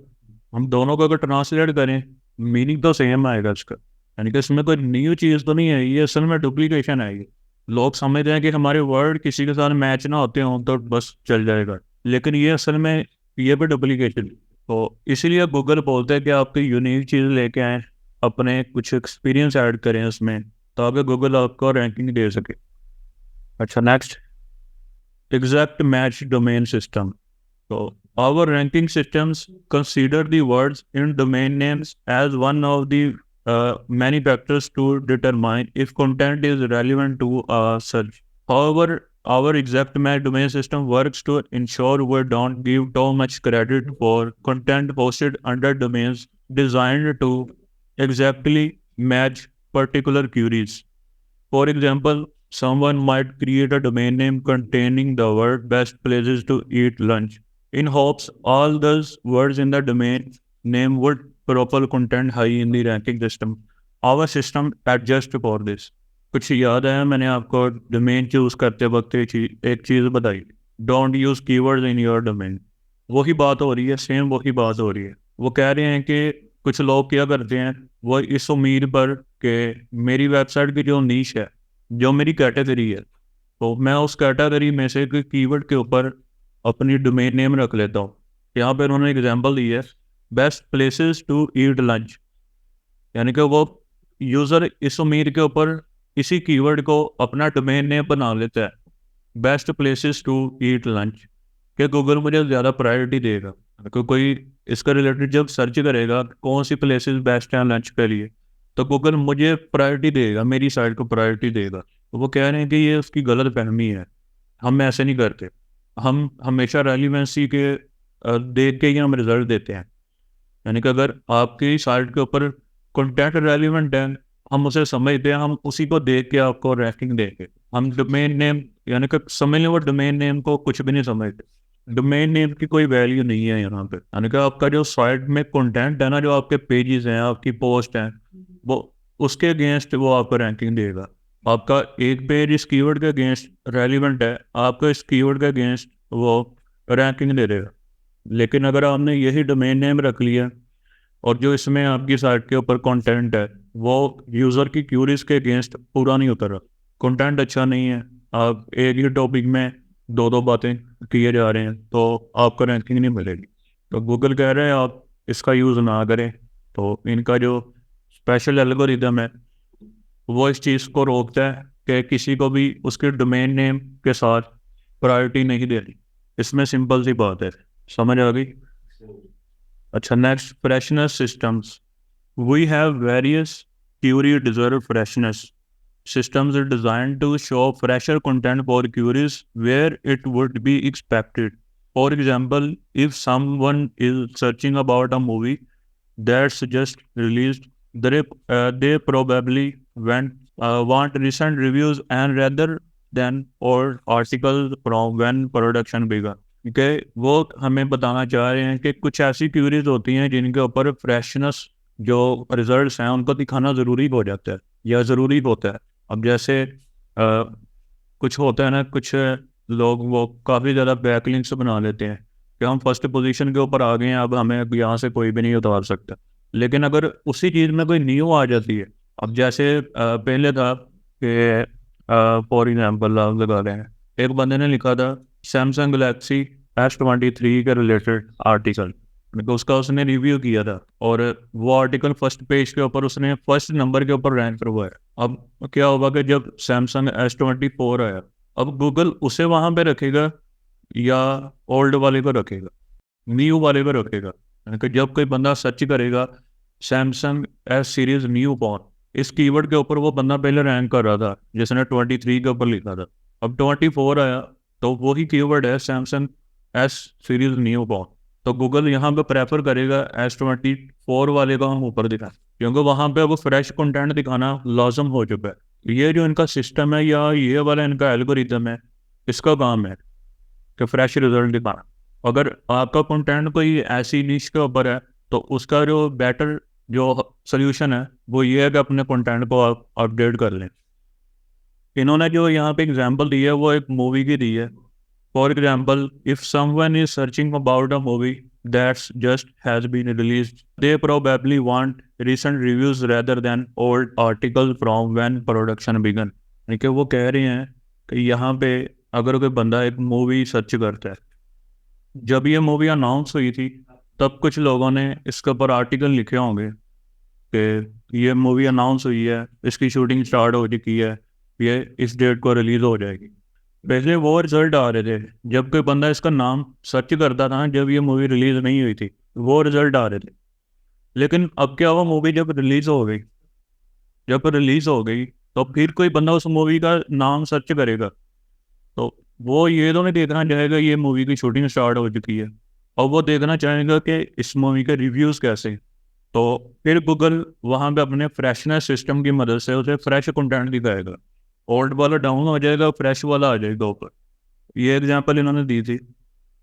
Speaker 1: हम दोनों को अगर ट्रांसलेट करें, मीनिंग तो सेम आएगा इसका, यानी कि इसमें कोई न्यू चीज़ तो नहीं है, ये असल में डुप्लीकेशन है। लोग समझते हैं कि हमारे वर्ड किसी के साथ मैच ना होते हों तो बस चल जाएगा, लेकिन ये असल में ये भी डुप्लीकेशन। तो इसीलिए गूगल बोलते हैं कि आपकी यूनिक चीज़ लेके आएँ, अपने कुछ एक्सपीरियंस ऐड करें उसमें, ताकि गूगल आपको रैंकिंग दे सके। अच्छा, next, exact match domain system. So our ranking systems consider the words in domain names as one of the many factors to determine if content is relevant to a search. However, our exact match domain system works to ensure we don't give too much credit for content posted under domains designed to exactly match particular queries. For example, someone might create a domain name containing the word best places to eat lunch in hopes all those words in the domain name would proper content high in the ranking system. Our system adjusts for this. कुछ याद आया, मैंने आपको डोमेन चूज करते वक्त एक चीज़ बताई, don't use keywords in your domain. वही बात हो रही है, सेम वही बात हो रही है। वो कह रहे हैं कि कुछ लोग क्या करते हैं, वो इस उम्मीद पर कि मेरी वेबसाइट की जो नीश है, जो मेरी कैटेगरी है, तो मैं उस कैटेगरी में से कोई कीवर्ड के ऊपर अपनी डोमेन नेम रख लेता हूँ। यहाँ पे उन्होंने एग्जांपल दी है, best places to eat lunch, यानी कि वो यूज़र इस उम्मीद के ऊपर इसी कीवर्ड को अपना डोमेन नेम बना लेता है, best places to eat lunch, कि गूगल मुझे ज़्यादा प्रायोरिटी देगा। कोई इसका रिलेटेड जब सर्च करेगा कौन सी प्लेसेस बेस्ट हैं लंच के लिए, तो गूगल मुझे प्रायोरिटी देगा, मेरी साइट को प्रायोरिटी देगा। तो वो कह रहे हैं कि ये उसकी गलत फहमी है, हम ऐसे नहीं करते। हम हमेशा रेलिवेंसी के देख के ही हम रिजल्ट देते हैं। यानी कि अगर आपकी साइट के ऊपर कंटेंट रेलिवेंट है, हम उसे समझते हैं, हम उसी को देख के आपको रैंकिंग देंगे। हम डोमेन नेम, यानी कि समझ लें, वो डोमेन नेम को कुछ भी नहीं समझते। डोमेन नेम की कोई वैल्यू नहीं है यहाँ पे। यानी कि आपका जो साइट में कंटेंट है ना, जो आपके पेजेस हैं, आपकी पोस्ट हैं, वो उसके अगेंस्ट वो आपको रैंकिंग देगा। आपका एक पेज इस कीवर्ड के अगेंस्ट रेलिवेंट है, आपको इस कीवर्ड के अगेंस्ट वो रैंकिंग दे देगा। लेकिन अगर आपने यही डोमेन नेम रख लिया और जो इसमें आपकी साइट के ऊपर कंटेंट है वो यूज़र की क्यूरीज के अगेंस्ट पूरा नहीं उतर रहा, कंटेंट अच्छा नहीं है, आप एक ही टॉपिक में दो दो बातें किए जा रहे हैं, तो आपको रैंकिंग नहीं मिलेगी। तो गूगल कह रहे हैं आप इसका यूज़ ना करें। तो इनका जो स्पेशल एल्गोरिदम है वो इस चीज़ को रोकता है कि किसी को भी उसके डोमेन नेम के साथ प्रायोरिटी नहीं देनी। इसमें सिंपल सी बात है, समझ आ गई? अच्छा, next, freshness systems. We have various query deserve freshness. Systems are designed to show fresher content for queries where it would be expected. For example, if someone is searching about a movie that's just released, they probably want recent reviews and rather than old articles from when production began. कि वो हमें बताना चाह रहे हैं कि कुछ ऐसी क्यूरीज होती हैं जिनके ऊपर फ्रेशनेस जो रिजल्ट्स हैं उनको दिखाना ज़रूरी हो जाता है या ज़रूरी होता है। अब जैसे कुछ होता है ना, कुछ लोग वो काफ़ी ज़्यादा बैकलिंक्स बना लेते हैं कि हम फर्स्ट पोजीशन के ऊपर आ गए हैं, अब हमें यहाँ से कोई भी नहीं उतार सकता। लेकिन अगर उसी चीज़ में कोई न्यू आ जाती है, अब जैसे पहले था कि फॉर एग्जाम्पल आप लगा रहे हैं, एक बंदे ने लिखा था सैमसंग गलेक्सी S23 के रिलेटेड आर्टिकल, मतलब उसका उसने रिव्यू किया था और वो आर्टिकल फर्स्ट पेज के ऊपर उसने फर्स्ट नंबर के ऊपर रैंक करवाया। अब क्या होगा कि जब सैमसंग S24 आया, अब गूगल उसे वहां पे रखेगा या ओल्ड वाले को रखेगा, न्यू वाले को रखेगा। यानी कि जब कोई बंदा सर्च करेगा Samsung S series new phone, इस कीवर्ड के ऊपर वो बंदा पहले रैंक कर रहा था जिसने 23 के ऊपर लिखा था। अब 24 आया तो वही कीवर्ड है Samsung S series new phone, तो गूगल यहाँ पे प्रेफर करेगा S24 वाले का हम ऊपर दिखाएं, क्योंकि वहाँ पे वो फ्रेश कंटेंट दिखाना लाजम हो चुका है। ये जो इनका सिस्टम है या ये वाला इनका एल्गोरिथम है, इसका काम है कि फ्रेश रिजल्ट दिखाना। अगर आपका कंटेंट कोई ऐसी निश के ऊपर है तो उसका जो बेटर जो सोल्यूशन है वो ये है कि अपने कंटेंट को आप अपडेट कर लें। इन्होंने जो यहाँ पे एग्जांपल दी है वो एक मूवी की दी है। For example, if someone is searching about a movie that's just has been released, they probably want recent reviews rather than old article from when production began. यानी कि वो कह रहे हैं कि यहाँ पे अगर कोई बंदा एक मूवी सर्च करता है, जब ये मूवी अनाउंस हुई थी तब कुछ लोगों ने इसके ऊपर आर्टिकल लिखे होंगे कि ये मूवी अनाउंस हुई है, इसकी शूटिंग स्टार्ट हो चुकी है, ये इस डेट को रिलीज हो जाएगी। पहले वो रिजल्ट आ रहे थे जब कोई बंदा इसका नाम सर्च करता था, जब ये मूवी रिलीज नहीं हुई थी वो रिजल्ट आ रहे थे। लेकिन अब क्या हुआ, मूवी जब रिलीज हो गई, जब रिलीज हो गई तो फिर कोई बंदा उस मूवी का नाम सर्च करेगा तो वो ये तो नहीं देखना चाहेगा ये मूवी की शूटिंग स्टार्ट हो चुकी है, और वो देखना चाहेगा कि इस मूवी के रिव्यूज़ कैसे हैं। तो फिर गूगल वहाँ पे अपने फ्रेशनेस सिस्टम की मदद से उसे फ्रेश कंटेंट दिखाएगा, ओल्ड वाला डाउन हो जाएगा, फ्रेश वाला आ जाएगा ऊपर। ये एग्जांपल इन्होंने दी थी।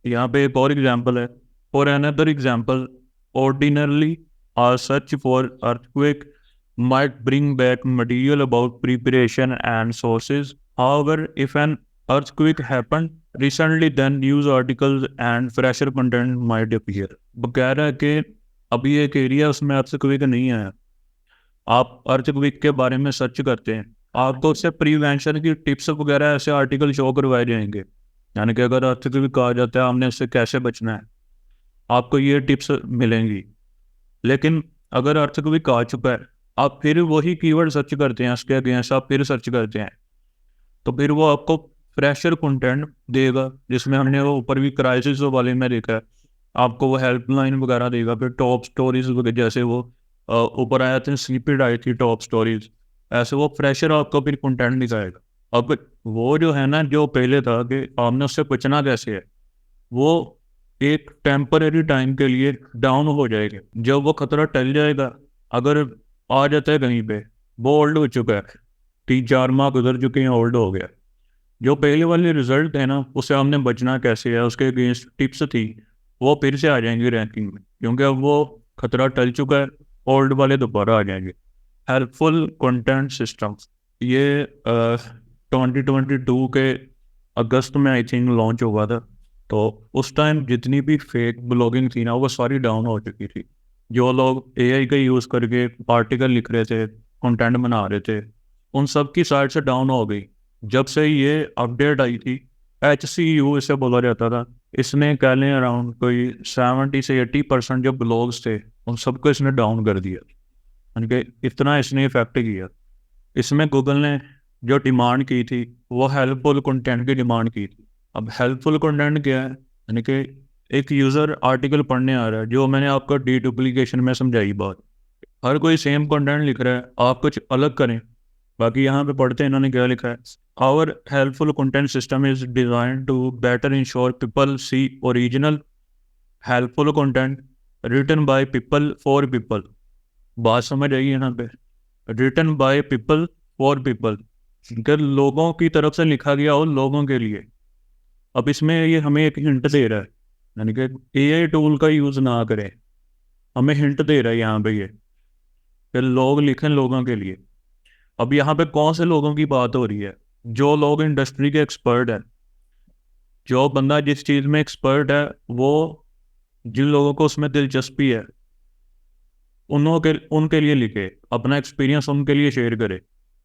Speaker 1: यहाँ पे एक और एग्जांपल है, for another example, ordinarily a search for earthquake might bring back material about preparation and sources. However, if an earthquake happened recently, then news articles and fresher content might appear. वो कह रहा है कि अभी एक एरिया उसमें अर्थक्वेक नहीं आया, आप अर्थक्वेक के बारे में सर्च करते हैं, आपको उससे प्रिवेंशन की टिप्स वगैरह ऐसे आर्टिकल शो करवाए जाएंगे। यानी कि अगर अर्थक्वेक आ जाता है हमने उससे कैसे बचना है, आपको ये टिप्स मिलेंगी। लेकिन अगर अर्थक्वेक आ चुका है, आप फिर वही कीवर्ड सर्च करते हैं, उसके अगेंस्ट आप फिर सर्च करते हैं, तो फिर वो आपको फ्रेशर कंटेंट देगा जिसमें हमने वो ऊपर भी क्राइसिस वाले में देखा है, आपको वो हेल्पलाइन वगैरह देगा। फिर टॉप स्टोरीज वगैरह, जैसे वो ऊपर आया था स्लीपिड आई थी टॉप स्टोरीज, ऐसे वो फ्रेशर आपको फिर कंटेंट दिखाएगा। अब वो जो है ना, जो पहले था कि आपने उससे बचना कैसे है, वो एक टेम्परेरी टाइम के लिए डाउन हो जाएगा। जब वो खतरा टल जाएगा, अगर आ जाता है कहीं पे, वो ओल्ड हो चुका है, 3-4 माह गुजर चुके हैं, ओल्ड हो गया। जो पहले वाले रिजल्ट है ना, उससे हमने बचना कैसे है, उसके अगेंस्ट टिप्स थी, वो फिर से आ जाएंगे रैंकिंग में, क्योंकि अब वो खतरा टल चुका है, ओल्ड वाले दोबारा आ जाएंगे। हेल्पफुल कंटेंट सिस्टम, ये 2022 के अगस्त में आई थिंक लॉन्च हुआ था। तो उस टाइम जितनी भी फेक ब्लॉगिंग थी ना, वो सारी डाउन हो चुकी थी। जो लोग एआई का यूज़ करके आर्टिकल लिख रहे थे, कंटेंट बना रहे थे, उन सब की साइड से डाउन हो गई। जब से ये अपडेट आई थी, HCU इसे बोला जाता था, इसने कह लें अराउंड कोई 70 से 80% जो ब्लॉग्स थे उन सबको इसने डाउन कर दिया। यानी कि इतना इसने इफेक्ट किया। इसमें गूगल ने जो डिमांड की थी वो हेल्पफुल कंटेंट की डिमांड की थी। अब हेल्पफुल कंटेंट क्या है, यानी कि एक यूज़र आर्टिकल पढ़ने आ रहा है, जो मैंने आपको डीडुप्लीकेशन में समझाई बात, हर कोई सेम कंटेंट लिख रहा है, आप कुछ अलग करें। बाकी यहाँ पे पढ़ते हैं इन्होंने क्या लिखा है, our helpful content system is design to better ensure people see original helpful content written by people for people. बात समझ आई यहाँ पे, written by people for people, अगर लोगों की तरफ से लिखा गया हो लोगों के लिए। अब इसमें ये हमें एक हिंट दे रहा है, यानी कि एआई टूल का यूज़ ना करें, हमें हिंट दे रहा है यहाँ पे ये कि लोग लिखें लोगों के लिए। अब यहाँ पे कौन से लोगों की बात हो रही है? जो लोग इंडस्ट्री के एक्सपर्ट हैं, जो बंदा जिस चीज़ में एक्सपर्ट है, वो जिन लोगों को उसमें दिलचस्पी है उनके लिए लिखे, अपना एक्सपीरियंस उनके लिए शेयर करे।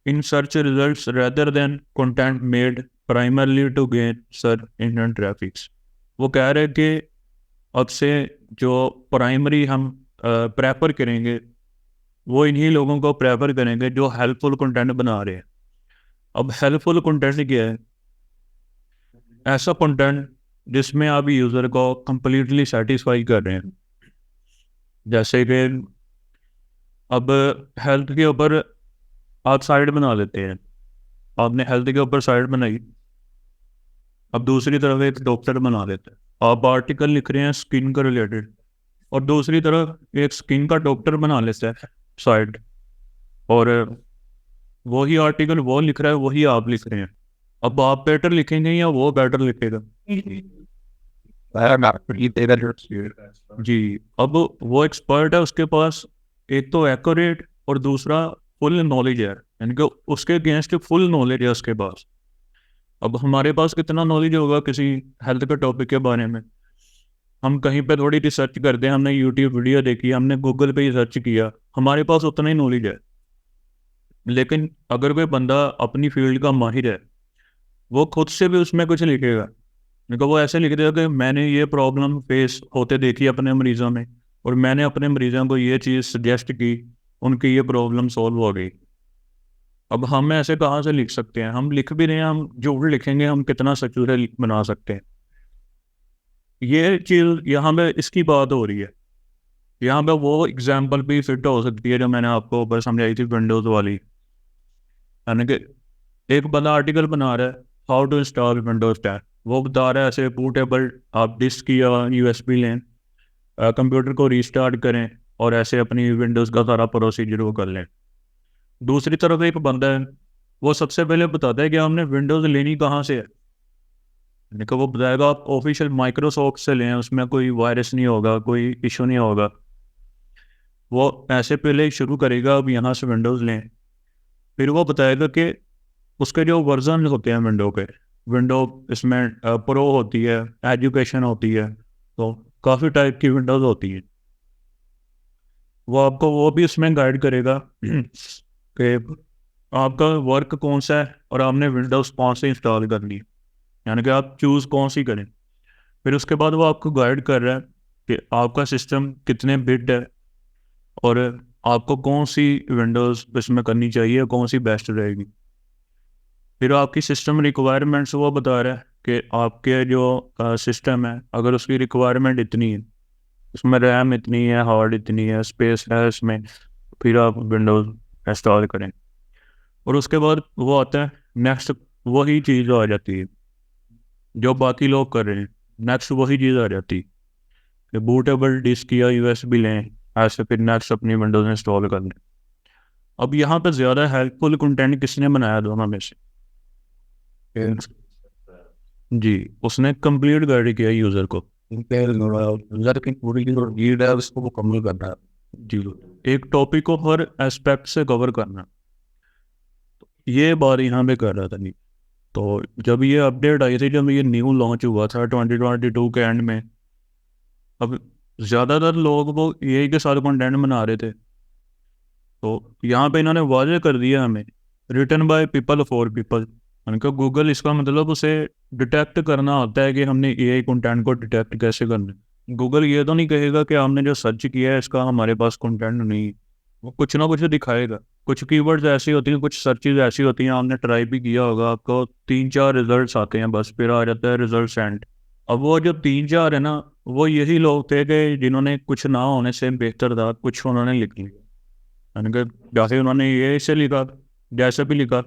Speaker 1: In search results rather than content made primarily to gain search engine traffics. वो कह रहे हैं कि अब से जो प्राइमरी हम प्रेफर करेंगे, वो इन्हीं लोगों को प्रेफर करेंगे जो हेल्पफुल कंटेंट बना रहे हैं। अब हेल्पफुल कंटेंट क्या है? ऐसा कंटेंट जिसमें आप यूज़र को कंप्लीटली सेटिस्फाई कर रहे हैं। जैसे कि अब हेल्थ के ऊपर आप साइड बना लेते हैं, आपने हेल्थ के ऊपर साइड बनाई, अब दूसरी तरफ एक डॉक्टर बना लेते हैं, आप आर्टिकल लिख रहे हैं स्किन का रिलेटेड, और दूसरी तरफ एक स्किन का डॉक्टर बना लेते हैं साइड, और वही आर्टिकल वो लिख रहा है, वही आप लिख रहे हैं। अब आप बेटर लिखेंगे या वो बेटर लिखेगा? जी। अब वो एक्सपर्ट है, उसके पास एक तो एक्यूरेट और दूसरा फुल नॉलेज है, यानी कि उसके अगेंस्ट फुल नॉलेज है उसके पास। अब हमारे पास कितना नॉलेज होगा किसी हेल्थ के टॉपिक के बारे में? हम कहीं पे थोड़ी रिसर्च करते हैं, हमने यूट्यूब वीडियो देखी, हमने गूगल पे ही सर्च किया, हमारे पास उतना ही नॉलेज है। लेकिन अगर कोई बंदा अपनी फील्ड का माहिर है, वो खुद से भी उसमें कुछ लिखेगा, देखो वो ऐसे लिख देगा कि मैंने ये प्रॉब्लम फेस होते देखी अपने मरीजों में, और मैंने अपने मरीजों को ये चीज़ सजेस्ट की, उनकी ये प्रॉब्लम सॉल्व हो गई। अब हम ऐसे कहाँ से लिख सकते हैं? हम लिख भी रहे हैं, हम झूठ लिखेंगे, हम कितना सक्सेसफुल बना सकते हैं? ये चीज़ यहाँ पे इसकी बात हो रही है। यहाँ पे वो एग्जाम्पल भी फिट हो सकती है जो मैंने आपको ऊपर समझाई थी विंडोज़ वाली, यानी कि एक बंदा आर्टिकल बना रहा है हाउ टू इंस्टॉल विंडोज 10, वो बता रहा है ऐसे बूटेबल आप डिस्क या यूएसबी लें, कंप्यूटर को रीस्टार्ट करें और ऐसे अपनी विंडोज़ का सारा प्रोसीजर वो कर लें। दूसरी तरफ एक बंदा है, वो सबसे पहले बताता है कि हमने विंडोज़ लेनी कहाँ से है। देखो वो बताएगा आप ऑफिशियल माइक्रोसॉफ्ट से लें, उसमें कोई वायरस नहीं होगा, कोई इशू नहीं होगा। वो ऐसे पहले शुरू करेगा अब यहाँ से विंडोज़ लें, फिर वो बताएगा कि उसके जो वर्जन होते हैं विंडो के, विंडो इसमें प्रो होती है, एजुकेशन होती है, तो काफ़ी टाइप की विंडोज़ होती है। वो आपको वो भी उसमें गाइड करेगा कि आपका वर्क कौन सा है और आपने विंडोज़ कौन से इंस्टॉल करनी है, यानी कि आप चूज़ कौन सी करें। फिर उसके बाद वो आपको गाइड कर रहा है कि आपका सिस्टम कितने बिट है और आपको कौन सी विंडोज़ इसमें करनी चाहिए, कौन सी बेस्ट रहेगी। फिर आपकी सिस्टम रिक्वायरमेंट्स वो बता रहा है कि आपके जो सिस्टम है, अगर उसकी रिक्वायरमेंट इतनी है, उसमें रैम इतनी है, हार्ड इतनी है, स्पेस है इसमें, फिर आप विंडोज़ इंस्टॉल करें। और उसके बाद वो आता है नेक्स्ट, वही चीज़ आ जाती है जो बाकी लोग कर रहे हैं, नेक्स्ट वही चीज़ आ जाती है कि बूटेबल डिस्क या यूएसबी लें, ऐसे फिर नेक्स्ट अपनी विंडोज़ इंस्टॉल कर लें। अब यहाँ पर ज़्यादा हेल्पफुल कंटेंट किसने बनाया दोनों में से? जी, उसने कंप्लीट गाइड किया यूज़र को।
Speaker 2: यूजर की पूरी जो नीड है उसको मुकम्मल करना है।
Speaker 1: जी, एक टॉपिक को हर एस्पेक्ट से कवर करना, ये बात यहाँ पे कर रहा था। नहीं तो जब ये अपडेट आई थी, जब ये न्यू लॉन्च हुआ था 2022 के एंड में, अब ज़्यादातर लोग वो यही के साथ कंटेंट बना रहे थे, तो यहाँ पे इन्होंने वाज़ेह कर दिया हमें written by people for people. उनका गूगल इसका मतलब उसे डिटेक्ट करना होता है कि हमने एआई कंटेंट को डिटेक्ट कैसे करना है। गूगल ये तो नहीं कहेगा कि हमने जो सर्च किया है इसका हमारे पास कंटेंट नहीं है, वो कुछ ना कुछ दिखाएगा। कुछ कीवर्ड्स ऐसी होती हैं, कुछ सर्चेज ऐसी होती हैं, आपने ट्राई भी किया होगा, आपको 3-4 रिजल्ट्स आते हैं, बस फिर आ जाता है रिजल्ट सेंड। अब वो जो 3-4 है ना, वो यही लोग थे कि जिन्होंने कुछ ना होने से बेहतर था कुछ उन्होंने लिख लिया, यानी कि जैसे उन्होंने ये से लिखा, जैसे भी लिखा,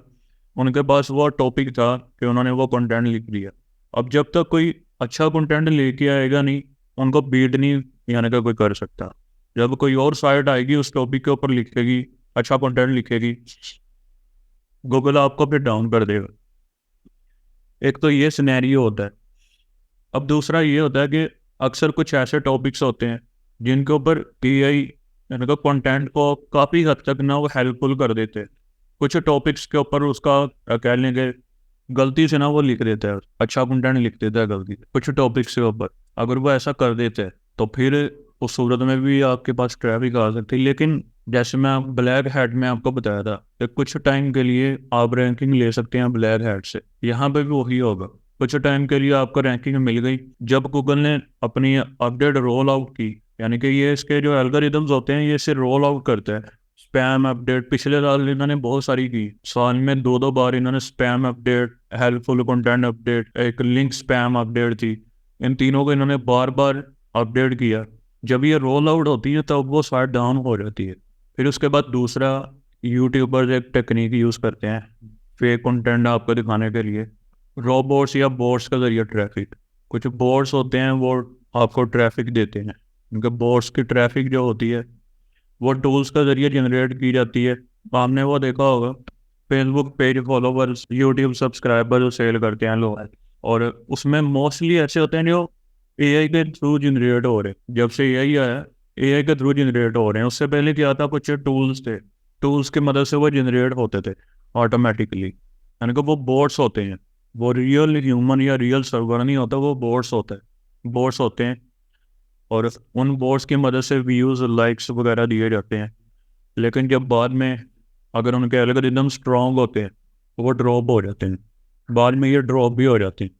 Speaker 1: उनके पास वो टॉपिक था कि उन्होंने वो कंटेंट लिख दिया। अब जब तक कोई अच्छा कंटेंट लेके आएगा नहीं, उनको बीट नहीं यानी कि कोई कर सकता। जब कोई और साइट आएगी उस टॉपिक के ऊपर लिखेगी, अच्छा कंटेंट लिखेगी, गूगल आपको फिर डाउन कर देगा। एक तो ये सिनेरियो होता है। अब दूसरा ये होता है कि अक्सर कुछ ऐसे टॉपिक्स होते हैं जिनके ऊपर एआई यानी कि कंटेंट को काफ़ी हद तक ना वो हेल्पफुल कर देते हैं। कुछ टॉपिक्स के ऊपर उसका कह लेंगे गलती से ना वो लिख देता है, अच्छा कंटेंट लिख देता है गलती से कुछ टॉपिक्स के ऊपर। अगर वो ऐसा कर देते हैं तो फिर उस सूरत में भी आपके पास ट्रैफिक आ सकती है। लेकिन जैसे मैं ब्लैक हैट में आपको बताया था कि कुछ टाइम के लिए आप रैंकिंग ले सकते हैं ब्लैक हैट से, यहाँ पे भी वही होगा। कुछ टाइम के लिए आपको रैंकिंग मिल गई, जब गूगल ने अपनी अपडेट रोल आउट की, यानी कि ये इसके जो एल्गोरिदम्स होते हैं ये इसे रोल आउट करते हैं। स्पैम अपडेट पिछले साल इन्होंने बहुत सारी की, साल में 2-2 बार इन्होंने spam update, helpful content update, एक लिंक स्पैम अपडेट थी, इन तीनों को इन्होंने बार बार अपडेट किया। जब ये रोल आउट होती है तब वो साइट डाउन हो जाती है। फिर उसके बाद दूसरा, यूट्यूबर्स एक टेक्निक यूज़ करते हैं फेक कंटेंट आपको दिखाने के लिए, रोबोट्स या बोट्स का जरिए ट्रैफिक। कुछ बोट्स होते हैं वो आपको ट्रैफिक देते हैं, उनके बोट्स की ट्रैफिक जो होती है वो टूल्स का जरिए जनरेट की जाती है। आपने वो देखा होगा, Facebook page followers, YouTube subscriber sell करते हैं लोग, और उसमें मोस्टली ऐसे होते हैं जो एआई के थ्रू जनरेट हो रहे हैं। जब से एआई आया, एआई के थ्रू जनरेट हो रहे हैं। उससे पहले क्या था, कुछ टूल्स थे, टूल्स की मदद से वो जनरेट होते थे ऑटोमेटिकली, यानी कि वो बोट्स होते हैं। वो रियल ह्यूमन या रियल सर्वर नहीं होता, वो बोट्स होता है, बोट्स होते हैं। और उन बोट्स की मदद से व्यूज़, लाइक्स वगैरह दिए जाते हैं। लेकिन जब बाद में अगर उनके एल्गोरिदम स्ट्रॉन्ग होते हैं तो वो ड्रॉप हो जाते हैं, बाद में ये ड्रॉप भी हो जाते हैं।